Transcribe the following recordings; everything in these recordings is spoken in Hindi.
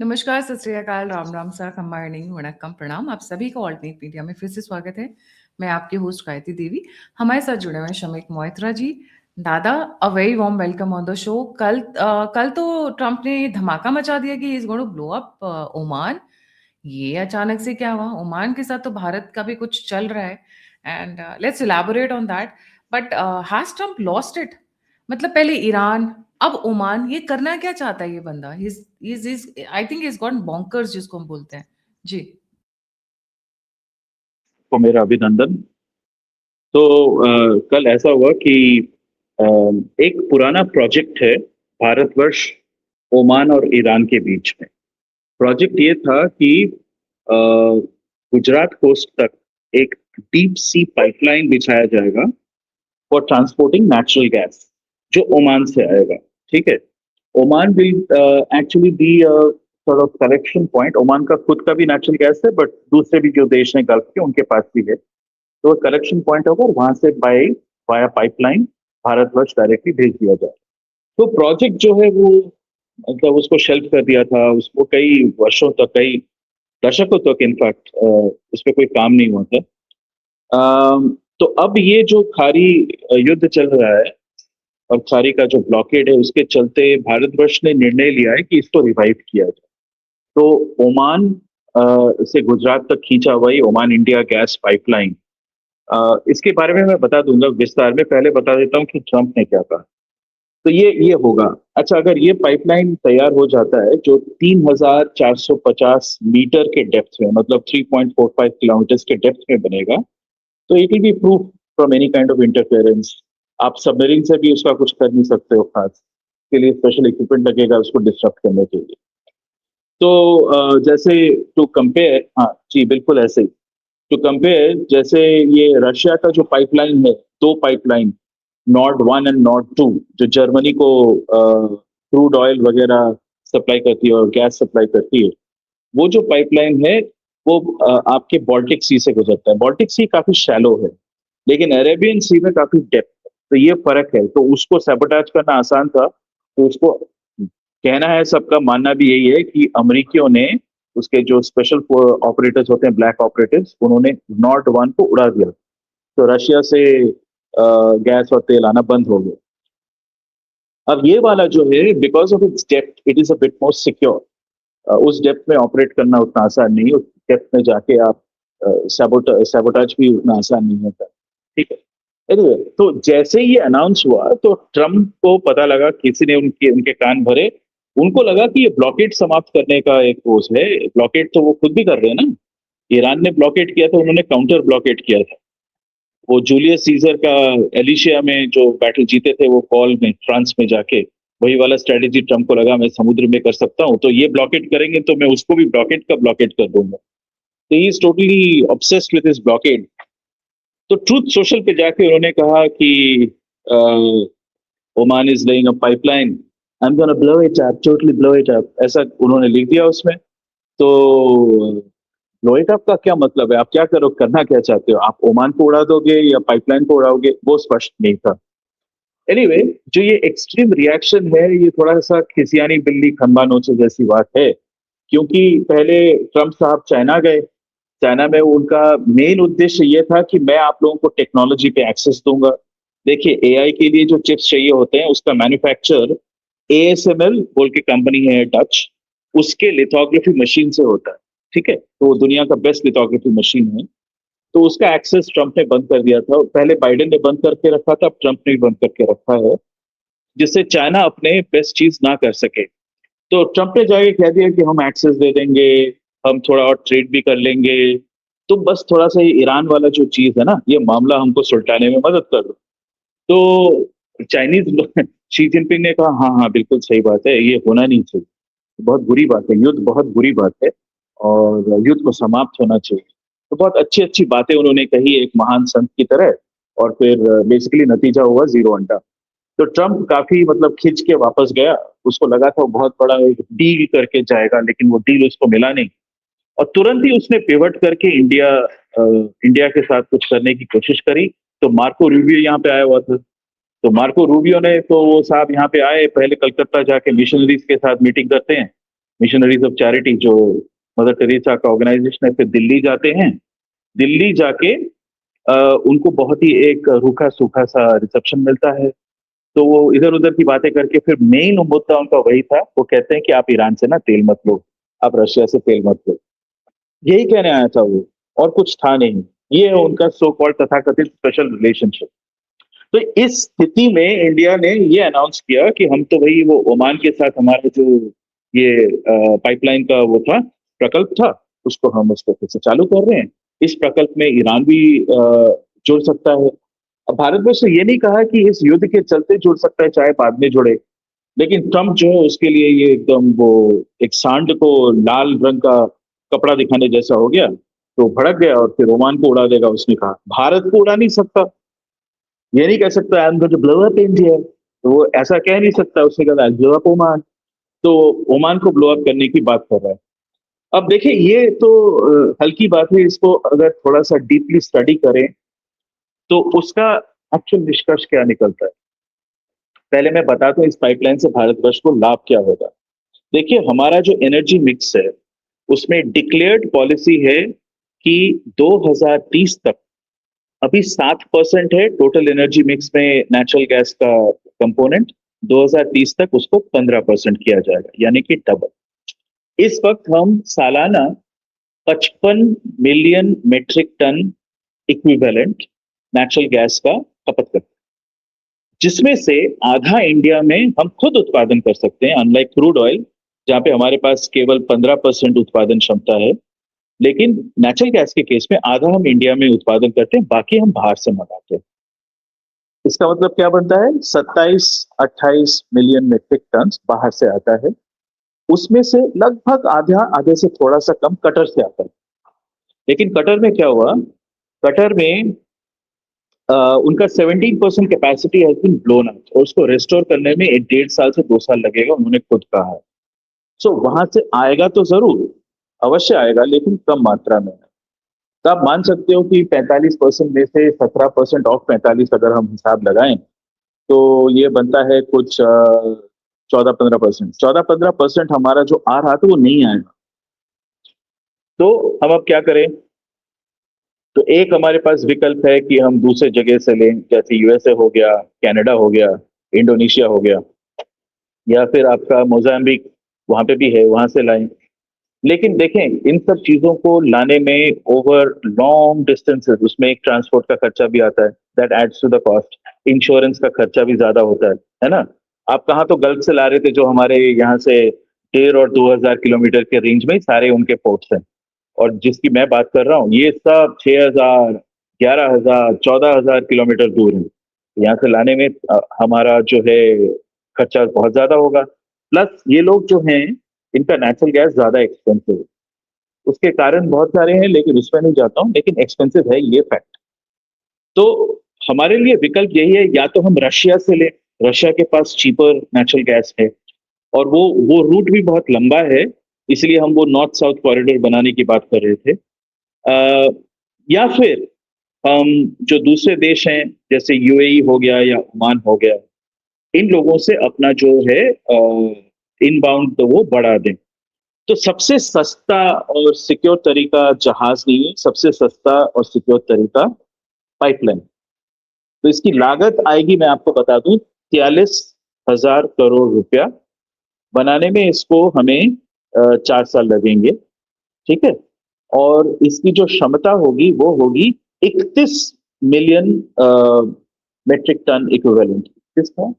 नमस्कार, सत श्री अकाल, राम राम सा, खम्बाणी, वणक्कम, प्रणाम। आप सभी का ऑल्टरनेट मीडिया में फिर से स्वागत है। मैं आपकी होस्ट गायत्री देवी। हमारे साथ जुड़े हुए हैं शमीक मोहित्रा जी। दादा, a very warm welcome on the show. कल तो ट्रम्प ने धमाका मचा दिया कि he is going to blow up Oman. ये अचानक से क्या हुआ? ओमान के साथ तो भारत का भी कुछ चल रहा है and let's elaborate on that. But has Trump lost it? मतलब पहले ईरान, अब ओमान, ये करना क्या चाहता है ये बंदा? I think is got bonkers जिसको हम बोलते हैं जी। को मेरा अभिनंदन। तो कल ऐसा हुआ कि अ, एक पुराना प्रोजेक्ट है भारतवर्ष, ओमान और ईरान के बीच में। प्रोजेक्ट ये था कि गुजरात कोस्ट तक एक डीप सी पाइपलाइन बिछाया जाएगा फॉर ट्रांसपोर्टिंग नेचुरल गैस, जो ओमान से आएगा। ठीक है। Oman will actually B sort of collection point. Oman का खुद का भी नेचुरल गैस है, बट दूसरे भी जो देश हैं गल्फ के, उनके पास भी है। तो कलेक्शन पॉइंट होगा, वहां से by via pipeline Bharatvarsh directly भेज दिया जाए। तो प्रोजेक्ट जो है वो मतलब उसको शेल्फ कर दिया था, उसको कई वर्षों तक, कई दशकों तक इनफैक्ट उस पर कोई काम नहीं हुआ था। तो अब ये जो खाड़ी युद्ध चल रहा है और खाड़ी का जो ब्लॉकेड है, उसके चलते भारतवर्ष ने निर्णय लिया है कि इसको रिवाइव किया जाए। तो ओमान से गुजरात तक खींचा हुआ ये ओमान इंडिया गैस पाइपलाइन, इसके बारे में मैं बता दूंगा विस्तार में। पहले बता देता हूँ कि ट्रंप ने क्या कहा। तो ये होगा। अच्छा, अगर ये पाइपलाइन तैयार हो जाता है, जो 3,450 मीटर के डेप्थ में, मतलब 3.45 किलोमीटर के डेप्थ में बनेगा, तो it will be proof from any kind of interference. आप सबमरीन से भी उसका कुछ कर नहीं सकते हो खास, के लिए स्पेशल इक्विपमेंट लगेगा उसको डिस्ट्रक्ट करने के लिए। तो जैसे टू कंपेयर, हाँ जी बिल्कुल ऐसे ही, टू कंपेयर, जैसे ये रशिया का जो पाइपलाइन है, दो पाइपलाइन, नॉर्ड 1 एंड नॉर्ड 2, जो जर्मनी को क्रूड ऑयल वगैरह सप्लाई करती है और गैस सप्लाई करती है, वो जो पाइपलाइन है वो आपके बाल्टिक सी से गुजरता है। बाल्टिक सी काफी शैलो है, लेकिन अरेबियन सी में काफी डेप्थ है। तो ये फर्क है। तो उसको सैबोटाज करना आसान था। तो उसको कहना है, सबका मानना भी यही है कि अमेरिकियों ने, उसके जो स्पेशल ऑपरेटर्स होते हैं, ब्लैक ऑपरेटर्स, उन्होंने नॉर्ड 1 को उड़ा दिया। तो रशिया से गैस और तेल आना बंद हो गया। अब ये वाला जो है, because of its depth, it is a bit more secure. उस डेप्थ में ऑपरेट करना उतना आसान नहीं है। उस डेप्थ में जाके आप सैबोटाज भी उतना आसान नहीं होता। ठीक है। Anyway, तो जैसे ही ये अनाउंस हुआ, तो ट्रम्प को पता लगा, किसी ने उनके उनके कान भरे। उनको लगा कि ये ब्लॉकेड समाप्त करने का एक कोर्स है। ब्लॉकेड तो वो खुद भी कर रहे हैं ना। ईरान ने ब्लॉकेड किया था, उन्होंने काउंटर ब्लॉकेड किया था। वो जूलियस सीजर का एलिशिया में जो बैटल जीते थे, वो कॉल में फ्रांस में जाके, वही वाला स्ट्रेटेजी ट्रम्प को लगा, मैं समुद्र में कर सकता हूँ, तो ये ब्लॉकेट करेंगे तो मैं उसको भी ब्लॉकेट का ब्लॉकेट कर दूंगा। तो he is totally obsessed with his blockade. तो ट्रूथ सोशल पे जाके उन्होंने कहा कि Oman is laying a pipeline, I am gonna blow it up, totally blow it up, ऐसा उन्होंने लिख दिया उसमें। तो ब्लो इट अप का क्या मतलब है? आप क्या करो, करना क्या चाहते हो? आप ओमान को उड़ा दोगे या पाइपलाइन को उड़ाओगे? वो स्पष्ट नहीं था। एनीवे, जो ये एक्सट्रीम रिएक्शन है, ये थोड़ा सा खिसियानी बिल्ली खंबा नोचे जैसी बात है। क्योंकि पहले ट्रम्प साहब चाइना गए। चाइना में उनका मेन उद्देश्य ये था कि मैं आप लोगों को टेक्नोलॉजी पे एक्सेस दूंगा। देखिए, एआई के लिए जो चिप्स चाहिए होते हैं, उसका मैन्युफैक्चर एएसएमएल बोल के कंपनी है डच, उसके लिथोग्राफी मशीन से होता है। ठीक है। तो वो दुनिया का बेस्ट लिथोग्राफी मशीन है। तो उसका एक्सेस ट्रम्प ने बंद कर दिया था। पहले बाइडेन ने बंद करके रखा था, अब ट्रम्प ने बंद करके रखा है, जिससे चाइना अपने बेस्ट चीज ना कर सके। तो ट्रम्प ने जाके कह दिया कि हम एक्सेस दे देंगे, हम थोड़ा और ट्रेड भी कर लेंगे, तो बस थोड़ा सा ये ईरान वाला जो चीज है ना, ये मामला हमको सुलटाने में मदद कर दो। तो चाइनीज शी जिनपिंग ने कहा, हाँ हाँ बिल्कुल सही बात है, ये होना नहीं चाहिए, बहुत बुरी बात है, युद्ध बहुत बुरी बात है और युद्ध को समाप्त होना चाहिए। तो बहुत अच्छी अच्छी बातें उन्होंने कही एक महान संत की तरह, और फिर बेसिकली नतीजा हुआ जीरो अंडा। तो ट्रम्प काफी मतलब खिंच के वापस गया। उसको लगा था वो बहुत बड़ा एक डील करके जाएगा, लेकिन वो डील उसको मिला नहीं। और तुरंत ही उसने पिवट करके इंडिया के साथ कुछ करने की कोशिश करी। तो मार्को रूबियो यहाँ पे आया हुआ था। तो मार्को रूबियो ने, तो वो साहब यहाँ पे आए, पहले कलकत्ता जाके मिशनरीज के साथ मीटिंग करते हैं। मिशनरीज ऑफ चैरिटी जो मदर टेरेसा का ऑर्गेनाइजेशन है, फिर दिल्ली जाते हैं। दिल्ली जाके उनको बहुत ही एक रूखा सूखा सा रिसेप्शन मिलता है। तो वो इधर उधर की बातें करके फिर मेन मुद्दा उनका वही था, वो कहते हैं कि आप ईरान से ना तेल मत लो, आप रशिया से तेल मत लो, यही कहने आया था वो, और कुछ था नहीं। ये है उनका सो कॉल्ड तथाकथित स्पेशल रिलेशनशिप। तो इस स्थिति में इंडिया ने ये अनाउंस किया कि हम तो भाई वो ओमान के साथ हमारा जो ये पाइपलाइन का वो था, प्रकल्प था, उसको हम उसको फिर से चालू कर रहे हैं। इस प्रकल्प में ईरान भी जुड़ सकता है। अब भारतवर्ष ने ये नहीं कहा कि इस युद्ध के चलते जुड़ सकता है, चाहे बाद में जुड़े, लेकिन ट्रम्प जो है उसके लिए ये एकदम वो एक सांड को लाल रंग का कपड़ा दिखाने जैसा हो गया। तो भड़क गया और फिर ओमान को उड़ा देगा, उसने कहा। भारत को उड़ा नहीं सकता, ये नहीं कह सकता I am going to blow up India, तो वो ऐसा कह नहीं सकता। उसने कहा ब्लो अप ओमान, तो ओमान को ब्लो अप करने की बात कर रहा है। अब देखिए ये तो हल्की बात है, इसको अगर थोड़ा सा डीपली स्टडी करें तो उसका एक्चुअल निष्कर्ष क्या निकलता है। पहले मैं बता दूं इस पाइपलाइन से भारतवर्ष को लाभ क्या होगा। देखिए हमारा जो एनर्जी मिक्स है उसमें डिक्लेयर्ड पॉलिसी है कि 2030 तक, अभी 7% है टोटल एनर्जी मिक्स में नेचुरल गैस का कंपोनेंट, 2030 तक उसको 15% किया जाएगा, यानी कि डबल। इस वक्त हम सालाना 55 million metric ton equivalent natural gas का खपत करते हैं, जिसमें से आधा इंडिया में हम खुद उत्पादन कर सकते हैं, अनलाइक क्रूड ऑयल जहां पे हमारे पास केवल 15% उत्पादन क्षमता है। लेकिन नेचुरल गैस के केस में आधा हम इंडिया में उत्पादन करते हैं, बाकी हम बाहर से मंगाते हैं। इसका मतलब क्या बनता है, 27-28 मिलियन मेट्रिक टन बाहर से आता है। उसमें से लगभग आधा, आधे से थोड़ा सा कम कटर से आता है। लेकिन कटर में क्या हुआ, कटर में उनका 17% capacity has been blown out, और उसको रेस्टोर करने में 1.5 साल से 2 साल लगेगा, उन्होंने खुद कहा है। सो वहां से आएगा तो जरूर, अवश्य आएगा, लेकिन कम मात्रा में है। तो आप मान सकते हो कि 45% में से 17% ऑफ 45 अगर हम हिसाब लगाएं तो ये बनता है कुछ 14-15%। 14-15% हमारा जो आ रहा था वो नहीं आएगा। तो हम अब क्या करें, तो एक हमारे पास विकल्प है कि हम दूसरे जगह से लें, जैसे यूएसए हो गया, कनाडा हो गया, इंडोनेशिया हो गया, या फिर आपका मोजाम्बिक वहां पे भी है, वहां से लाएं। लेकिन देखें इन सब चीजों को लाने में ओवर लॉन्ग डिस्टेंसेस, उसमें एक ट्रांसपोर्ट का खर्चा भी आता है, that adds to the cost. Insurance का खर्चा भी ज्यादा होता है ना। आप कहाँ तो गल्फ से ला रहे थे, जो हमारे यहाँ से 1,500 और 2,000 किलोमीटर के रेंज में सारे उनके पोर्ट्स हैं, और जिसकी मैं बात कर रहा हूँ ये सब 6,000, 11,000, 14,000 किलोमीटर दूर है। यहाँ से लाने में हमारा जो है खर्चा बहुत ज्यादा होगा। प्लस ये लोग जो हैं इनका नेचुरल गैस ज्यादा एक्सपेंसिव है। उसके कारण बहुत सारे हैं, लेकिन उसमें नहीं जाता हूँ, लेकिन एक्सपेंसिव है ये फैक्ट। तो हमारे लिए विकल्प यही है, या तो हम रशिया से लें, रशिया के पास चीपर नेचुरल गैस है, और वो रूट भी बहुत लंबा है, इसलिए हम वो नॉर्थ साउथ कॉरिडोर बनाने की बात कर रहे थे। या फिर हम जो दूसरे देश हैं जैसे यूएई हो गया या ओमान हो गया, इन लोगों से अपना जो है इनबाउंड तो वो बढ़ा दें। तो सबसे सस्ता और सिक्योर तरीका जहाज नहीं है, सबसे सस्ता और सिक्योर तरीका पाइपलाइन। तो इसकी लागत आएगी, मैं आपको बता दूं, 43,000 करोड़ रुपया बनाने में। इसको हमें 4 साल लगेंगे, ठीक है। और इसकी जो क्षमता होगी वो होगी 31 मिलियन मेट्रिक टन इक्विवेलेंट। किसका,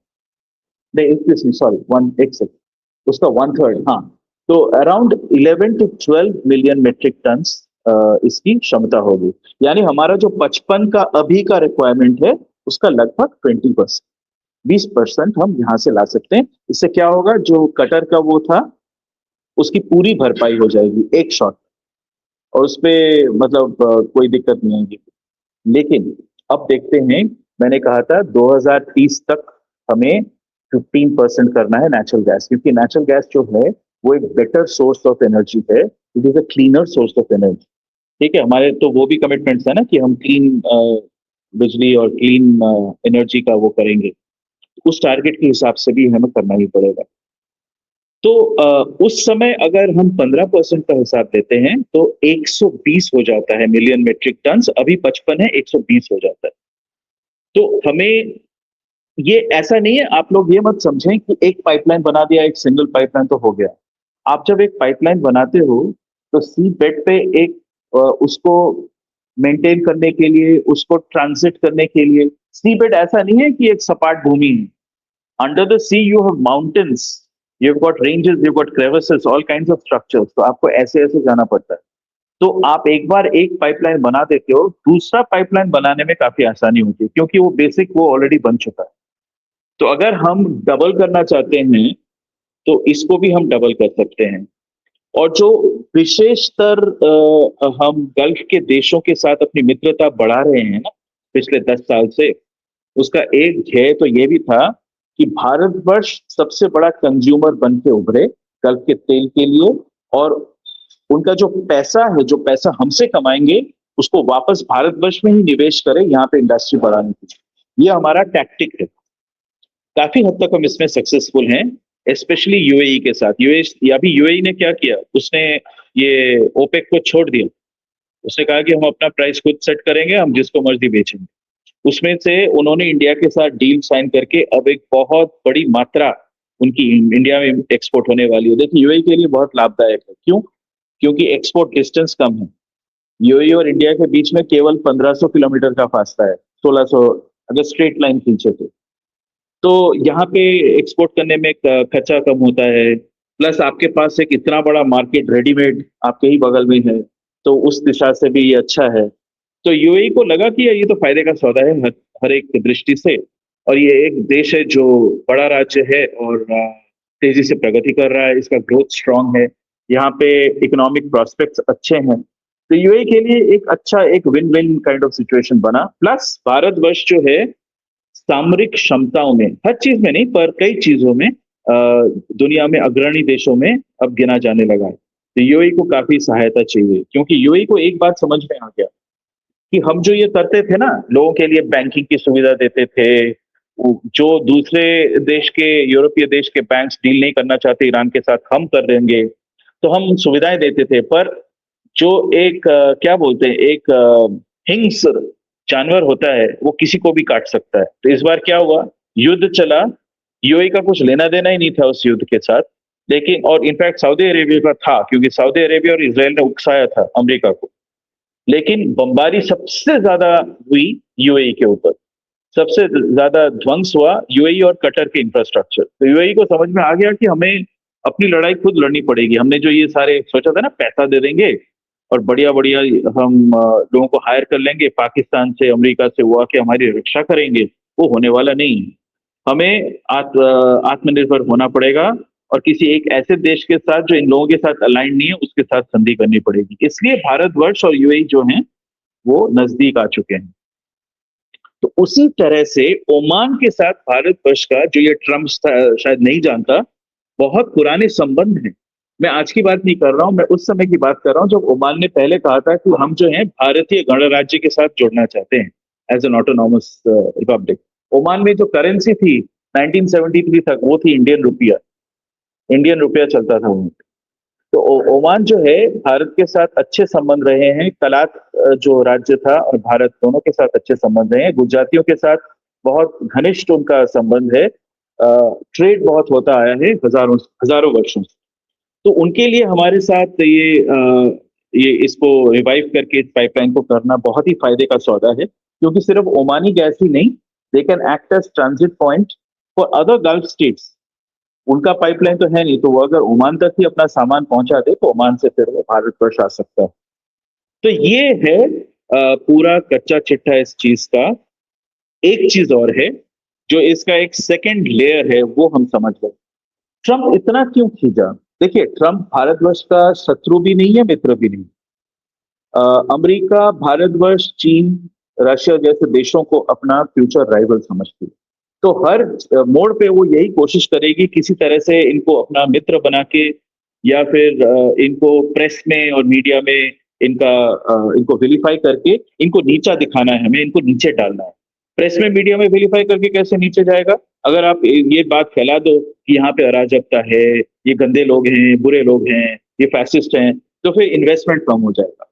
नहीं 31 नहीं, सॉरी, वन एक सेकंड, उसका 1/3, हाँ। तो around 11 to 12 million metric ton इसकी क्षमता होगी। यानी हमारा जो 55 का अभी का रिक्वायरमेंट है उसका लगभग 20%, 20% हम यहां से ला सकते हैं। इससे क्या होगा, जो कटर का वो था उसकी पूरी भरपाई हो जाएगी एक शॉट, और उसपे मतलब कोई दिक्कत नहीं आएगी। लेकिन अब देखते हैं, मैंने कहा था 2030 तक हमें 15% करना है नेचुरल गैस, क्योंकि नेचुरल गैस जो है वो एक बेटर सोर्स ऑफ एनर्जी है, it is a cleaner source of energy. ठीक है, हमारे तो वो भी कमिटमेंट्स है ना कि हम क्लीन बिजली और क्लीन एनर्जी का वो करेंगे। उस टारगेट के हिसाब से भी हमें करना ही पड़ेगा। तो उस समय अगर हम 15% का हिसाब देते हैं तो 120 हो जाता है मिलियन मेट्रिक टन। अभी 55 है, 120 हो जाता है। तो हमें ये ऐसा नहीं है, आप लोग ये मत समझें कि एक पाइपलाइन बना दिया, एक सिंगल पाइपलाइन तो हो गया। आप जब एक पाइपलाइन बनाते हो तो सी बेड पे एक उसको मेंटेन करने के लिए, उसको ट्रांजिट करने के लिए, सी बेड ऐसा नहीं है कि एक सपाट भूमि है। Under the sea you have mountains, you have got ranges, you have got crevices, all kinds of structures. तो आपको ऐसे ऐसे जाना पड़ता है। तो आप एक बार एक पाइपलाइन बना देते हो, दूसरा पाइपलाइन बनाने में काफी आसानी होती है, क्योंकि वो बेसिक वो ऑलरेडी बन चुका है। तो अगर हम डबल करना चाहते हैं तो इसको भी हम डबल कर सकते हैं। और जो विशेषतर हम गल्फ के देशों के साथ अपनी मित्रता बढ़ा रहे हैं ना पिछले 10 साल से, उसका एक ध्येय तो ये भी था कि भारतवर्ष सबसे बड़ा कंज्यूमर बन के उभरे गल्फ के तेल के लिए, और उनका जो पैसा है, जो पैसा हमसे कमाएंगे, उसको वापस भारतवर्ष में ही निवेश करें, यहाँ पे इंडस्ट्री बढ़ाने के लिए। ये हमारा टैक्टिक है। काफी हद तक हम इसमें सक्सेसफुल हैं, स्पेशली यूएई के साथ। अभी यूएई ने क्या किया, उसने ये ओपेक को छोड़ दिया। उसने कहा कि हम अपना प्राइस खुद सेट करेंगे, हम जिसको मर्जी बेचेंगे। उसमें से उन्होंने इंडिया के साथ डील साइन करके अब एक बहुत बड़ी मात्रा उनकी इंडिया में एक्सपोर्ट होने वाली है। देखिए यूएई के लिए बहुत लाभदायक है। क्यों? क्योंकि एक्सपोर्ट डिस्टेंस कम है। यूएई और इंडिया के बीच में केवल 1500 किलोमीटर का फासला है, 1600 अगर स्ट्रेट लाइन खींचे तो यहाँ पे एक्सपोर्ट करने में खर्चा कम होता है। प्लस आपके पास एक इतना बड़ा मार्केट रेडीमेड आपके ही बगल में है, तो उस दिशा से भी ये अच्छा है। तो यूएई को लगा कि ये तो फायदे का सौदा है हर एक दृष्टि से, और ये एक देश है जो बड़ा राज्य है और तेजी से प्रगति कर रहा है, इसका ग्रोथ स्ट्रांग है, यहाँ पे इकोनॉमिक प्रोस्पेक्ट्स अच्छे हैं। तो यूएई के लिए एक अच्छा, एक win win kind of situation बना। प्लस भारतवर्ष जो है सामरिक क्षमताओं में, हर चीज में नहीं पर कई चीजों में दुनिया में अग्रणी देशों में अब गिना जाने लगा है। तो यूएई को काफी सहायता चाहिए, क्योंकि यूएई को एक बात समझ में आ गया कि हम जो ये करते थे ना, लोगों के लिए बैंकिंग की सुविधा देते थे, जो दूसरे देश के, यूरोपीय देश के बैंक्स डील नहीं करना चाहते ईरान के साथ, हम कर देंगे, तो हम सुविधाएं देते थे। पर जो एक क्या बोलते हैं, एक हिंस जानवर होता है, वो किसी को भी काट सकता है। तो इस बार क्या हुआ, युद्ध चला, यूएई का कुछ लेना देना ही नहीं था उस युद्ध के साथ। लेकिन और इनफैक्ट सऊदी अरेबिया का था, क्योंकि सऊदी अरेबिया और इसराइल ने उकसाया था अमेरिका को। लेकिन बमबारी सबसे ज्यादा हुई यूएई के ऊपर, सबसे ज्यादा ध्वंस हुआ यूएई और कतर के इंफ्रास्ट्रक्चर। तो यूएई को समझ में आ गया कि हमें अपनी लड़ाई खुद लड़नी पड़ेगी। हमने जो ये सारे सोचा था ना, पैसा दे देंगे और बढ़िया बढ़िया हम लोगों को हायर कर लेंगे पाकिस्तान से, अमेरिका से, वो आके हमारी रक्षा करेंगे, वो होने वाला नहीं है। हमें आत्मनिर्भर होना पड़ेगा, और किसी एक ऐसे देश के साथ जो इन लोगों के साथ अलाइन नहीं है, उसके साथ संधि करनी पड़ेगी। इसलिए भारतवर्ष और यूएई जो हैं वो नजदीक आ चुके हैं। तो उसी तरह से ओमान के साथ भारतवर्ष का, जो ये ट्रम्प शायद नहीं जानता, बहुत पुराने संबंध हैं। मैं आज की बात नहीं कर रहा हूं, मैं उस समय की बात कर रहा हूं जब ओमान ने पहले कहा था कि हम जो है भारतीय गणराज्य के साथ जुड़ना चाहते हैं as an autonomous republic. Oman में जो करेंसी थी 1973 तक, वो थी इंडियन रुपया। इंडियन रुपया चलता था वहां। तो ओमान जो है भारत के साथ अच्छे संबंध रहे हैं। कलात जो राज्य था और भारत दोनों के साथ अच्छे संबंध रहे हैं। गुजरातियों के साथ बहुत घनिष्ठ उनका संबंध है। ट्रेड बहुत होता आया है हजारों हजारों वर्षों से। तो उनके लिए हमारे साथ ये इसको रिवाइव करके इस पाइपलाइन को करना बहुत ही फायदे का सौदा है, क्योंकि सिर्फ ओमानी गैस ही नहीं, they can act as transit point for other Gulf states. उनका पाइपलाइन तो है नहीं, तो वो अगर ओमान तक ही अपना सामान पहुंचा दे तो ओमान से फिर वो भारतवर्ष आ सकता है। तो ये है पूरा कच्चा चिट्ठा इस चीज का। एक चीज और है जो इसका एक सेकंड लेयर है, वो हम समझ गए। ट्रंप इतना क्यों खींचा? देखिए, ट्रंप भारतवर्ष का शत्रु भी नहीं है, मित्र भी नहीं। अमेरिका, भारतवर्ष, चीन, रशिया जैसे देशों को अपना फ्यूचर राइवल समझती है। तो हर मोड़ पे वो यही कोशिश करेगी किसी तरह से इनको अपना मित्र बना के, या फिर इनको प्रेस में और मीडिया में इनको विलीफाई करके इनको नीचा दिखाना है, हमें इनको नीचे डालना है। प्रेस में, मीडिया में विलीफाई करके कैसे नीचे जाएगा? अगर आप ये बात फैला दो कि यहाँ पे अराजकता है, ये गंदे लोग हैं, बुरे लोग हैं, ये फैसिस्ट हैं, तो फिर इन्वेस्टमेंट कम हो जाएगा।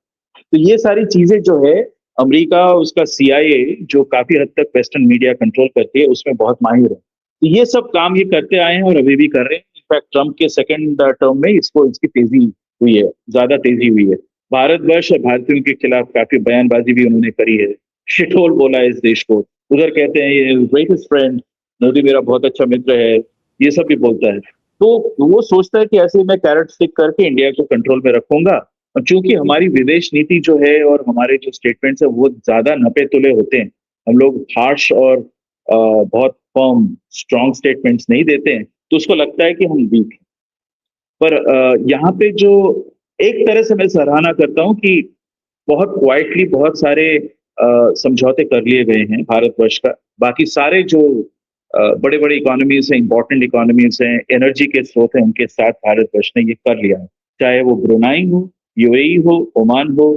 तो ये सारी चीजें जो है, अमेरिका, उसका सीआईए जो काफी हद तक वेस्टर्न मीडिया कंट्रोल करती है, उसमें बहुत माहिर है। तो ये सब काम ये करते आए हैं और अभी भी कर रहे हैं। इनफैक्ट ट्रम्प के सेकंड टर्म में इसकी तेजी हुई है, ज्यादा तेजी हुई है। भारतवर्ष और भारतीयों के खिलाफ काफी बयानबाजी भी उन्होंने करी है, शिटहोल बोला है इस देश को। उधर कहते हैं ये ग्रेटेस्ट फ्रेंड, मोदी मेरा बहुत अच्छा मित्र है, ये सब भी बोलता है। तो वो सोचता है कि ऐसे मैं कैरेट स्टिक करके इंडिया को कंट्रोल में रखूंगा। और चूंकि हमारी विदेश नीति जो है और हमारे जो स्टेटमेंट्स है वो ज्यादा नपे तुले होते हैं, हम लोग हार्श और बहुत फर्म स्ट्रॉन्ग स्टेटमेंट्स नहीं देते हैं, तो उसको लगता है कि हम वीक हैं। पर यहाँ पे जो एक तरह से मैं सराहना करता हूँ कि बहुत क्वाइटली बहुत सारे समझौते कर लिए गए हैं भारतवर्ष का। बाकी सारे जो बड़े बड़े इकोनॉमीज हैं, इंपॉर्टेंट इकोनॉमीज हैं, एनर्जी के स्रोत हैं, उनके साथ भारतवर्ष ने ये कर लिया है। चाहे वो ब्रुनाई हो, यूएई हो, ओमान हो,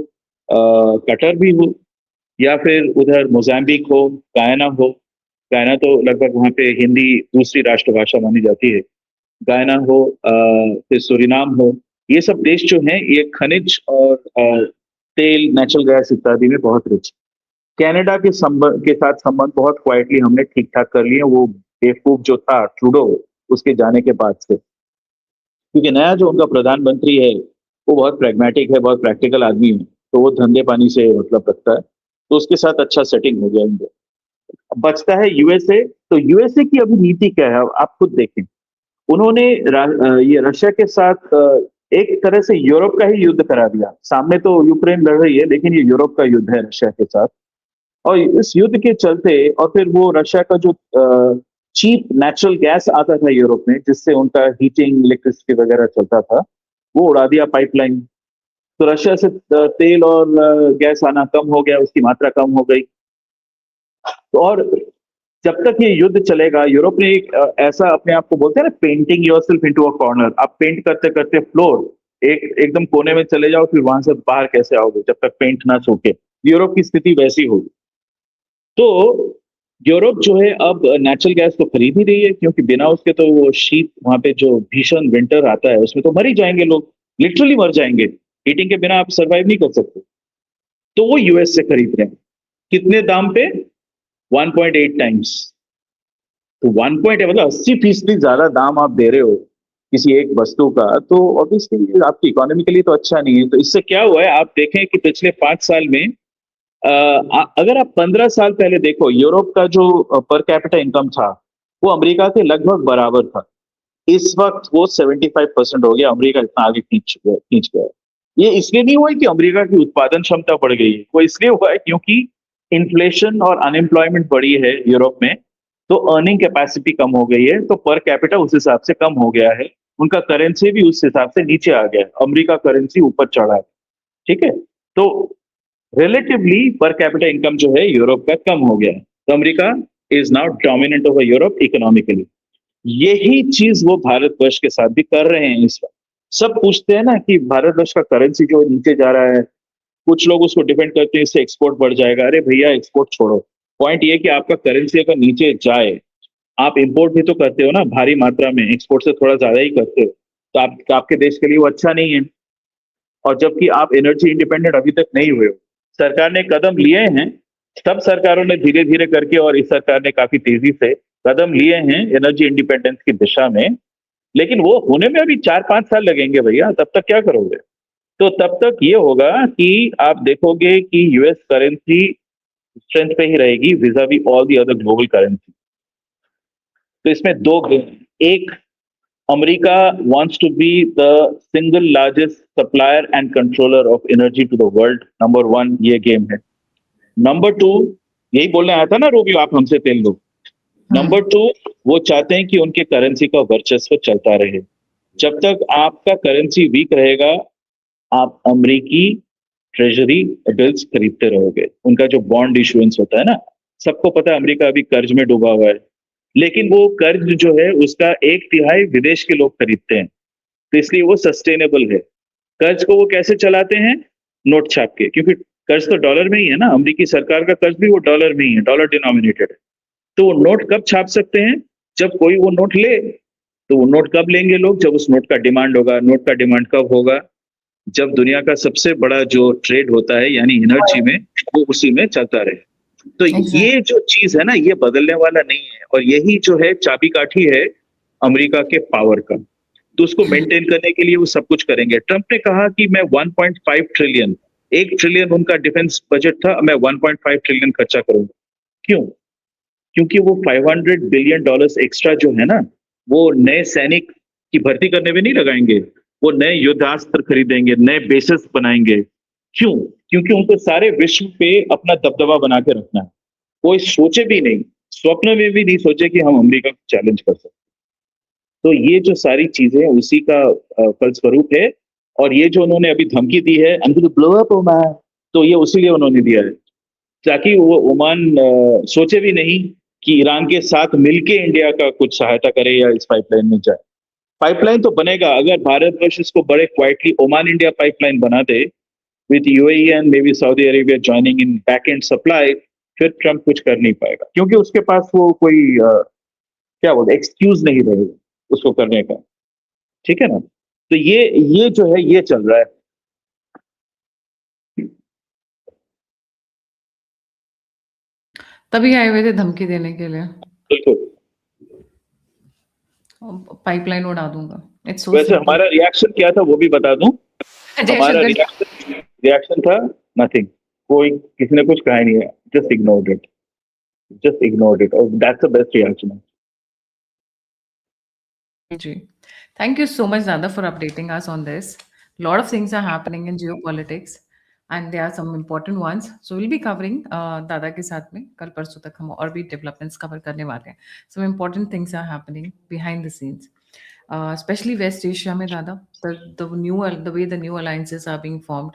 कतर भी हो, या फिर उधर मोजाम्बिक हो, गायना हो। गायना तो लगभग वहाँ पे हिंदी दूसरी राष्ट्रभाषा मानी जाती है। गायना हो, फिर सुरीनाम हो। ये सब देश जो हैं ये खनिज और तेल, नेचुरल गैस इत्यादि में बहुत रिच। कनाडा के साथ संबंध बहुत क्वाइटली हमने ठीक ठाक कर लिए। वो बेवकूफ जो था ट्रूडो, उसके जाने के बाद से, क्योंकि नया जो उनका प्रधानमंत्री है वो बहुत प्रैग्मेटिक है, बहुत प्रैक्टिकल आदमी है, तो वो धंधे पानी से मतलब रखता है, तो उसके साथ अच्छा सेटिंग हो जाएंगे। बचता है यूएसए। तो यूएसए की अभी नीति क्या है आप खुद देखें। उन्होंने ये रशिया के साथ एक तरह से यूरोप का ही युद्ध करा दिया। सामने तो यूक्रेन लड़ रही है, लेकिन ये यूरोप का युद्ध है रशिया के साथ। और इस युद्ध के चलते, और फिर वो रशिया का जो चीप नेचुरल गैस आता था यूरोप में, जिससे उनका हीटिंग इलेक्ट्रिसिटी वगैरह चलता था, वो उड़ा दिया पाइपलाइन। तो रशिया से तेल और गैस आना कम हो गया, उसकी मात्रा कम हो गई। तो और जब तक ये युद्ध चलेगा, यूरोप ने एक ऐसा अपने आप को बोलते हैं ना, painting yourself into a corner. आप पेंट करते करते फ्लोर एकदम कोने में चले जाओ, फिर वहां से बाहर कैसे आओगे जब तक पेंट ना सूखे। यूरोप की स्थिति वैसी होगी। तो यूरोप जो है अब नेचुरल गैस तो खरीद ही रही है, क्योंकि बिना उसके तो वो शीत, वहां पे जो भीषण विंटर आता है उसमें तो मर ही जाएंगे लोग, लिटरली मर जाएंगे। हीटिंग के बिना आप सरवाइव नहीं कर सकते। तो वो यूएस से खरीद रहे हैं। कितने दाम पे? 1.8 टाइम्स। तो 1 मतलब 80% ज्यादा दाम आप दे रहे हो किसी एक वस्तु का, तो ऑब्वियसली आपकी इकोनॉमी के लिए तो अच्छा नहीं है। तो इससे क्या हुआ है, आप देखें कि पिछले 5 साल में अगर आप 15 साल पहले देखो, यूरोप का जो पर कैपिटा इनकम था वो अमेरिका के लगभग बराबर था। इस वक्त वो 75% हो गया। अमेरिका इतना आगे खींच गया। ये इसलिए नहीं हुआ है कि अमेरिका की उत्पादन क्षमता बढ़ गई है, वो इसलिए हुआ है क्योंकि इन्फ्लेशन और अनएम्प्लॉयमेंट बढ़ी है यूरोप में, तो अर्निंग कैपेसिटी कम हो गई है, तो पर कैपिटा उस हिसाब से कम हो गया है। उनका करेंसी भी उस हिसाब से नीचे आ गया है, अमेरिका करेंसी ऊपर चढ़ा है। ठीक है। तो रिलेटिवली पर कैपिटा इनकम जो है यूरोप का कम हो गया है, तो America is now dominant over Europe economically. यही चीज वो भारतवर्ष के साथ भी कर रहे हैं इस वक्त। सब पूछते हैं ना कि भारतवर्ष का करेंसी जो नीचे जा रहा है, कुछ लोग उसको डिपेंड करते हैं इससे एक्सपोर्ट बढ़ जाएगा। अरे भैया, एक्सपोर्ट छोड़ो, पॉइंट ये कि आपका करेंसी अगर नीचे जाए, आप इंपोर्ट भी तो करते हो ना भारी मात्रा में, एक्सपोर्ट से थोड़ा ज्यादा ही करते हो, तो आपके देश के लिए वो अच्छा नहीं है। और जबकि आप एनर्जी इंडिपेंडेंट अभी तक नहीं हुए हो। सरकार ने कदम लिए हैं, सब सरकारों ने धीरे धीरे करके, और इस सरकार ने काफी तेजी से कदम लिए हैं एनर्जी इंडिपेंडेंस की दिशा में, लेकिन वो होने में अभी 4-5 साल लगेंगे भैया। तब तक क्या करोगे? तो तब तक ये होगा कि आप देखोगे कि यूएस करेंसी स्ट्रेंथ पे ही रहेगी vis-a-vis all the other global currency. तो इसमें दो गेम, एक, America wants to be the single largest supplier and controller of energy to the world, number 1 ये गेम है। नंबर 2, यही बोलने आया था ना रोबियो, आप हमसे तेल लो। नंबर 2, वो चाहते हैं कि उनके करेंसी का वर्चस्व चलता रहे। जब तक आपका करेंसी वीक रहेगा, आप अमेरिकी ट्रेजरी बिल्स खरीदते रहोगे। उनका जो बॉन्ड इशुएंस होता है ना, सबको पता है अमेरिका अभी कर्ज में डूबा हुआ है, लेकिन वो कर्ज जो है उसका 1/3 विदेश के लोग खरीदते हैं, तो इसलिए वो सस्टेनेबल है। कर्ज को वो कैसे चलाते हैं? नोट छाप के, क्योंकि कर्ज तो डॉलर में ही है ना, अमेरिकी सरकार का कर्ज भी वो डॉलर में ही है, डॉलर डिनोमिनेटेड है। तो वो नोट कब छाप सकते हैं? जब कोई वो नोट ले तो वो नोट कब लेंगे लोग? जब उस नोट का डिमांड होगा। नोट का डिमांड कब होगा? जब दुनिया का सबसे बड़ा जो ट्रेड होता है यानी एनर्जी में, वो उसी में चलता रहे। तो एग्जैक्ट ये जो चीज है ना, ये बदलने वाला नहीं है, और यही जो है चाबीकाठी है अमेरिका के पावर का। तो उसको मेंटेन करने के लिए वो सब कुछ करेंगे। ट्रंप ने कहा कि मैं 1.5 ट्रिलियन, 1 ट्रिलियन उनका डिफेंस बजट था, मैं 1.5 ट्रिलियन खर्चा करूंगा। क्यों? क्योंकि वो $500 बिलियन एक्स्ट्रा जो है ना, वो नए सैनिक की भर्ती करने में नहीं लगाएंगे, वो नए युद्धास्त्र खरीदेंगे, नए बेसेस बनाएंगे। क्यों? क्योंकि उनको सारे विश्व पे अपना दबदबा बना के रखना है। कोई सोचे भी नहीं, स्वप्न में भी नहीं सोचे कि हम अमेरिका को चैलेंज कर सकते। तो ये जो सारी चीजें हैं, उसी का फलस्वरूप है। और ये जो उन्होंने अभी धमकी दी है, I'm going to blow up Oman, तो ये उसीलिए उन्होंने दिया है, ताकि वो ओमान सोचे भी नहीं कि ईरान के साथ मिलके इंडिया का कुछ सहायता करे या इस पाइपलाइन में जाए। पाइपलाइन तो बनेगा अगर भारतवर्ष इसको बड़े क्वाइटली ओमान इंडिया पाइपलाइन बना दे, with UAE and maybe Saudi Arabia joining in back end supply, फिर ट्रम्प कुछ कर नहीं पाएगा, क्योंकि उसके पास वो कोई क्या बोलते एक्सक्यूज नहीं रहेगा उसको करने का। ठीक है ना? तो ये जो है ये चल रहा है। तभी आए हुए थे धमकी देने के लिए, बिल्कुल। पाइपलाइन उड़ा दूंगा। इट्स सो वैसे सिंपल। हमारा रिएक्शन क्या था वो भी बता दूं। हमारा जयशंकर रिएक्शन था नथिंग। कोई किसी ने कुछ कहा ही नहीं है, just ignored it, just ignored it, और दैट्स द बेस्ट रिएक्शन। जी, thank you so much, Dada, for updating us on this. Lot of things are happening in geopolitics, and there are some important ones. So we'll be covering दादा के साथ में कल परसों तक हम और भी developments cover करने वाले हैं. Some important things are happening behind the scenes, especially West Asia में दादा. The way the new alliances are being formed,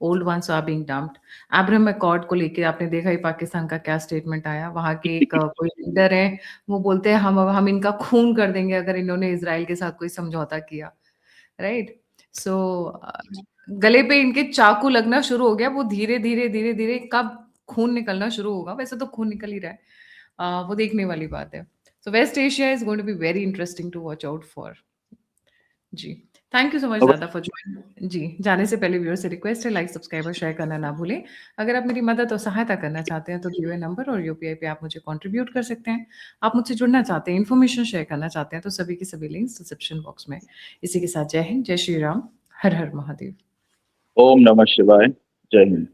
old ones are being dumped. Abraham accord को लेके आपने देखा ही पाकिस्तान का क्या स्टेटमेंट आया। वहाँ के एक कोई लीडर है, वो बोलते हैं हम इनका खून कर देंगे अगर इन्होंने इज़राइल के साथ कोई समझौता किया, राइट? सो गले पे इनके चाकू लगना शुरू हो गया। वो धीरे-धीरे कब खून निकलना शुरू होगा, वैसे तो खून निकल ही रहा है। वो देखने वाली बात है। So West Asia is going to be very interesting to watch out for. जी, थैंक यू सो मच दादा फॉर जॉइनिंग। जी, जाने से पहले व्यूअर से रिक्वेस्ट है, लाइक, सब्सक्राइब और शेयर करना ना भूलें। अगर आप मेरी मदद और सहायता करना चाहते हैं तो दिए हुए नंबर और यूपीआई पे आप मुझे कंट्रीब्यूट कर सकते हैं। आप मुझसे जुड़ना चाहते हैं, इन्फॉर्मेशन शेयर करना चाहते हैं तो सभी के सभी लिंक्स डिस्क्रिप्शन बॉक्स में। इसी के साथ जय हिंद, जय श्री राम, हर हर महादेव। ओम नमः शिवाय। जय हिंद।